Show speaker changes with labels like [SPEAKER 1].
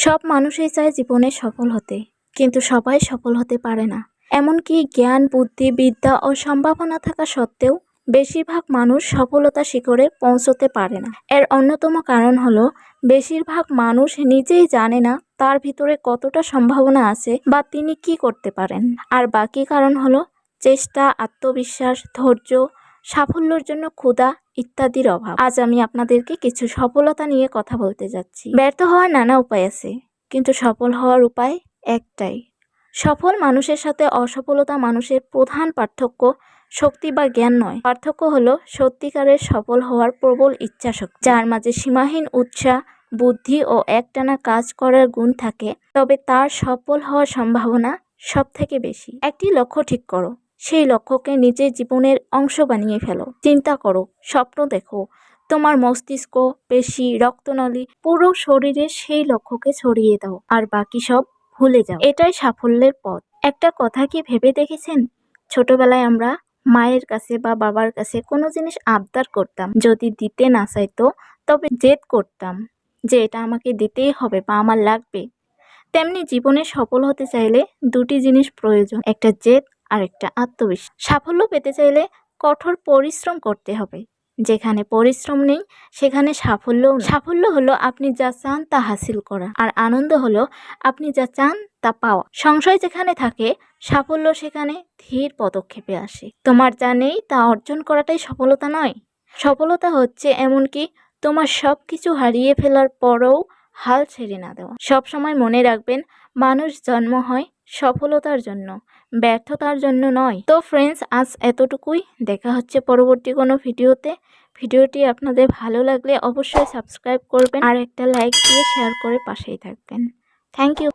[SPEAKER 1] সব মানুষই চায় জীবনে সফল হতে, কিন্তু সবাই সফল হতে পারে না। এমনকি জ্ঞান, বুদ্ধি, বিদ্যা ও সম্ভাবনা থাকা সত্ত্বেও বেশিরভাগ মানুষ সফলতা শিখরে পৌঁছতে পারে না। এর অন্যতম কারণ হলো বেশিরভাগ মানুষ নিজেই জানে না তার ভিতরে কতটা সম্ভাবনা আছে বা তিনি কি করতে পারেন। আর বাকি কারণ হলো চেষ্টা, আত্মবিশ্বাস, ধৈর্য, সাফল্যের জন্য ক্ষুধা ইত্যাদির অভাব। আজ আমি আপনাদেরকে কিছু সফলতা নিয়ে কথা বলতে যাচ্ছি। ব্যর্থ হওয়ার নানা উপায় আছে, কিন্তু সফল হওয়ার উপায় একটাই। সফল মানুষের সাথে অসফলতা মানুষের প্রধান পার্থক্য শক্তি বা জ্ঞান নয়। পার্থক্য হলো সত্যিকারের সফল হওয়ার প্রবল ইচ্ছাশক্তি, যার মাঝে সীমাহীন উৎসাহ, বুদ্ধি ও একটানা কাজ করার গুণ থাকে, তবে তার সফল হওয়ার সম্ভাবনা সব থেকে বেশি। একটি লক্ষ্য ঠিক করো, সেই লক্ষ্যকে নিজের জীবনের অংশ বানিয়ে ফেলো। চিন্তা করো, স্বপ্ন দেখো, তোমার মস্তিষ্ক, পেশি, রক্তনলী, পুরো শরীরে সেই লক্ষ্যকে ছড়িয়ে দাও, আর বাকি সব ভুলে যাও। এটাই সাফল্যের পথ। একটা কথা কি ভেবে দেখেছেন, ছোটবেলায় আমরা মায়ের কাছে বা বাবার কাছে কোনো জিনিস আবদার করতাম, যদি দিতে না চাইতো তবে জেদ করতাম যে এটা আমাকে দিতেই হবে বা আমার লাগবে। তেমনি জীবনে সফল হতে চাইলে দুটি জিনিস প্রয়োজন, একটা জেদ আর একটা আত্মবিশ্বাস। সাফল্য পেতে চাইলে কঠোর পরিশ্রম করতে হবে। যেখানে পরিশ্রম নেই সেখানে সাফল্যও নেই। সাফল্য হলো আপনি যা চান তা হাসিল করা, আর আনন্দ হলো আপনি যা চান তা পাওয়া। সংশয় যেখানে থাকে সাফল্য সেখানে ধীর পদক্ষেপে আসে। তোমার যা নেই তা অর্জন করাটাই সফলতা নয়। সফলতা হচ্ছে এমনকি তোমার সব কিছু হারিয়ে ফেলার পরও হাল ছেড়ে না দেওয়া। সবসময় মনে রাখবেন, মানুষ জন্ম হয় সফলতার জন্য, ব্যর্থতার জন্য নয়। তো ফ্রেন্ডস, আজ এতটুকুই। দেখা হচ্ছে পরবর্তী কোনো ভিডিওতে। ভিডিওটি আপনাদের ভালো লাগলে অবশ্যই সাবস্ক্রাইব করবেন আর একটা লাইক দিয়ে শেয়ার করে পাশেই থাকবেন। Thank you.